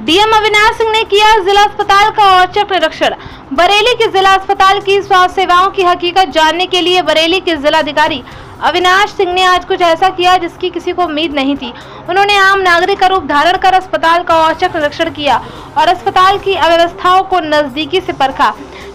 DM Avinash Singh ने किया जिला अस्पताल का औचक निरीक्षण। बरेली के जिला अस्पताल की स्वास्थ्य सेवाओं की हकीकत जानने के लिए बरेली के जिलाधिकारी अविनाश सिंह ने आज कुछ ऐसा किया जिसकी किसी को उम्मीद नहीं थी। उन्होंने आम नागरिक का रूप धारण कर अस्पताल का औचक निरीक्षण किया और अस्पताल की अव्यवस्थाओं को नजदीकी से परखा।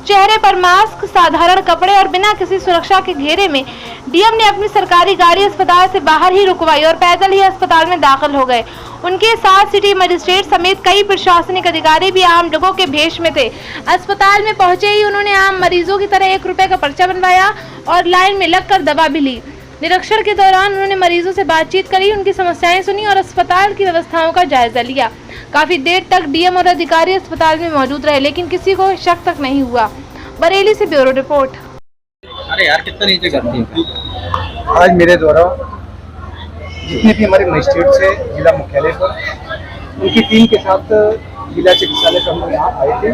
चेहरे पर मास्क, साधारण कपड़े और बिना किसी सुरक्षा के घेरे में डीएम ने अपनी सरकारी गाड़ी अस्पताल से बाहर ही रुकवाई और पैदल ही अस्पताल में दाखिल हो गए। उनके साथ सिटी मजिस्ट्रेट समेत कई प्रशासनिक अधिकारी भी आम लोगों के भेष में थे। अस्पताल में पहुंचे ही उन्होंने आम मरीजों की तरह 1 रुपए का पर्चा बनवाया और लाइन में लगकर दवा भी ली। निरीक्षण के दौरान उन्होंने मरीजों से बातचीत करी, उनकी समस्याएं सुनी और अस्पताल की व्यवस्थाओं का जायजा लिया। काफी देर तक डीएम और अधिकारी अस्पताल में मौजूद रहे, लेकिन किसी को शक तक नहीं हुआ। बरेली से ब्यूरो रिपोर्ट। अरे यार कितना नीचे करती है। आज मेरे द्वारा जितने भी हमारे मजिस्ट्रेट से जिला मुख्यालय पर उनकी टीम के साथ जिला चिकित्सालय पर हम यहाँ आए थे।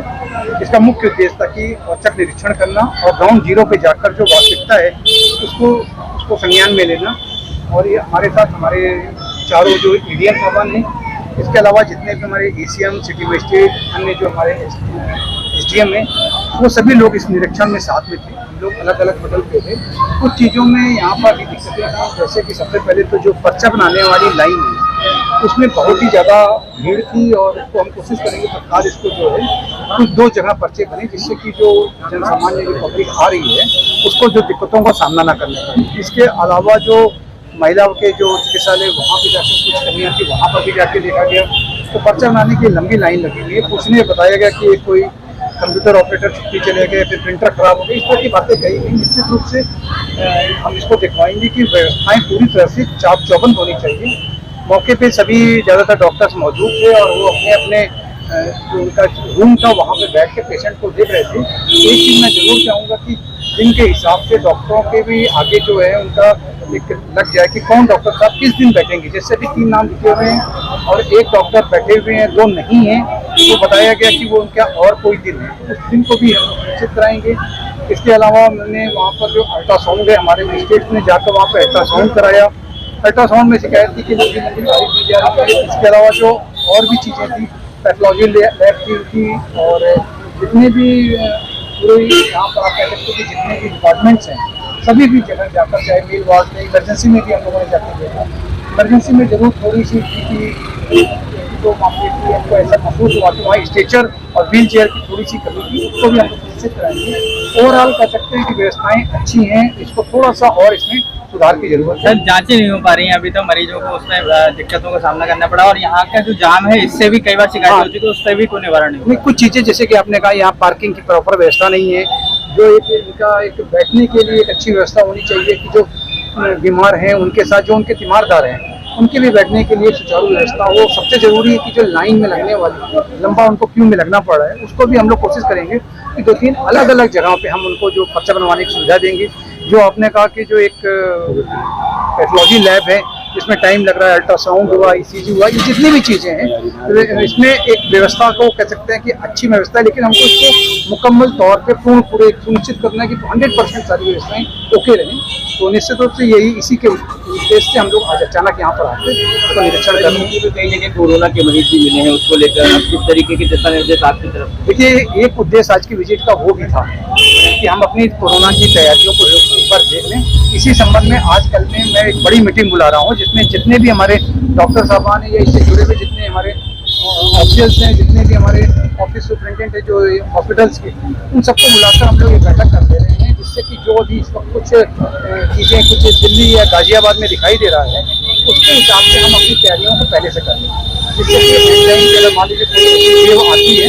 इसका मुख्य उद्देश्य था कि औचक निरीक्षण करना और ग्राउंड जीरो पे जाकर जो वास्तविकता है उसको संज्ञान में लेना। और ये हमारे साथ हमारे चारों जो एडीएम साहबान हैं, इसके अलावा जितने भी हमारे एसीएम, सिटी मजिस्ट्रेट, अन्य जो हमारे एसडीएम हैं, वो सभी लोग इस निरीक्षण में साथ में थे। हम लोग अलग अलग बदल पे थे। कुछ चीज़ों में यहाँ पर भी दिक्कतें हैं, जैसे कि सबसे पहले तो जो पर्चा बनाने वाली लाइन है उसमें बहुत ही ज़्यादा भीड़ थी और इसको हम कोशिश करेंगे तत्काल इसको जो है कुछ 2 जगह पर्चे बने, जिससे कि जो जनसामान्य जो पब्लिक आ रही है उसको जो दिक्कतों का सामना ना करना पड़े। इसके अलावा जो महिलाओं के जो चिकित्सालय वहाँ पे जाकर कुछ कमियाँ थी, वहाँ पर भी जाके देखा गया तो पर्चा बनाने की लंबी लाइन लगी हुई है। पूछने बताया गया कि कोई कंप्यूटर ऑपरेटर छुट्टी चले गए, फिर प्रिंटर खराब हो गई, इस तरह की बातें कही गई। निश्चित रूप से हम इसको दिखवाएंगे कि व्यवस्थाएं पूरी तरह से चाक चौबंद होनी चाहिए। मौके पे सभी ज़्यादातर डॉक्टर्स मौजूद थे और वो अपने अपने जो उनका रूम था वहाँ पे बैठ के पेशेंट को देख रहे थे। एक चीज़ मैं जरूर चाहूँगा कि दिन के हिसाब से डॉक्टरों के भी आगे जो है उनका एक लग जाए कि कौन डॉक्टर साहब किस दिन बैठेंगे। जैसे भी 3 नाम लिखे हुए हैं और 1 डॉक्टर बैठे हुए हैं, 2 नहीं हैं, तो बताया गया कि वो उनका और कोई दिन है, उस दिन को भी हम निश्चित कराएंगे। इसके अलावा मैंने वहाँ पर जो अल्ट्रासाउंड है, हमारे मजिस्ट्रेट ने जाकर वहाँ पर अल्ट्रासाउंड कराया। अल्ट्रासाउंड में शिकायत थी कि नदी तारीफ दी जा रही है। इसके अलावा जो और भी चीज़ें थी, पैथोलॉजी लैब की थी और जितने भी पूरे यहाँ पर आप कह सकते हैं कि जितने भी डिपार्टमेंट्स हैं सभी भी जगह जाकर, चाहे मेल वार्ड में, इमरजेंसी में भी हम लोगों ने जाकर देखा। इमरजेंसी में जरूर थोड़ी सी तो मामले की हमको ऐसा महसूस हुआ कि वहाँ स्ट्रेचर और व्हील चेयर की थोड़ी सी कमी थी, उसको भी हम लोग निश्चित कराएंगे। ओवरऑल कह सकते हैं कि व्यवस्थाएं अच्छी हैं, इसको थोड़ा सा और इसमें सुधार की जरूरत है। जांचें नहीं हो पा रही हैं अभी तो मरीजों को, उसमें दिक्कतों का सामना करना पड़ा और यहाँ का जो जाम है इससे भी कई बार शिकायत हो चुकी है, उससे भी कोई निवारण नहीं। कुछ चीज़ें जैसे कि आपने कहा यहाँ पार्किंग की प्रॉपर व्यवस्था नहीं है, जो इनका एक बैठने के लिए एक अच्छी व्यवस्था होनी चाहिए कि जो बीमार हैं उनके साथ जो उनके तीमारदार हैं उनके भी बैठने के लिए सुचारू व्यवस्था हो। सबसे जरूरी है कि जो लाइन में लगने वाली लंबा उनको क्यों में लगना पड़ रहा है उसको भी हम लोग कोशिश करेंगे कि 2-3 अलग अलग जगहों पे हम उनको जो पर्चा बनवाने की सुविधा देंगे। जो आपने कहा कि जो एक पैथोलॉजी लैब है जिसमें टाइम लग रहा है, अल्ट्रासाउंड हुआ, ईसीजी हुआ, ये जितनी भी चीज़ें हैं इसमें एक व्यवस्था को कह सकते हैं कि अच्छी व्यवस्था है, लेकिन हमको इसको मुकम्मल तौर पे पूरे सुनिश्चित करना है कि 100% सारी व्यवस्थाएं ओके रहें। तो निश्चित रूप से यही इसी के उद्देश्य से हम लोग आज अचानक यहाँ पर आते तो निरीक्षण करने की। कई जगह कोरोना के मरीज भी मिले हैं, उसको लेकर अब किस तरीके के दिशा निर्देश आपकी तरफ? देखिए, एक उद्देश्य आज की विजिट का वो भी था कि हम अपनी कोरोना की तैयारियों को एक बार देख लें। इसी संबंध में आजकल में मैं एक बड़ी मीटिंग बुला रहा हूँ जिसमें जितने भी हमारे डॉक्टर साहबान हैं या इससे जुड़े हुए जितने हमारे ऑफिसर्स हैं, जितने भी हमारे ऑफिस सुपरिटेंडेंट हैं जो हॉस्पिटल्स के, उन सबको बुलाकर हम लोग एक बैठक कर दे रहे हैं, जिससे कि जो भी इस वक्त कुछ चीज़ें कुछ दिल्ली या गाजियाबाद में दिखाई दे रहा है उसके हिसाब से हम अपनी तैयारियों को पहले से कर लें, जिससे कि मान लीजिए कोई वेव आती है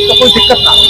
तो कोई दिक्कत ना हो।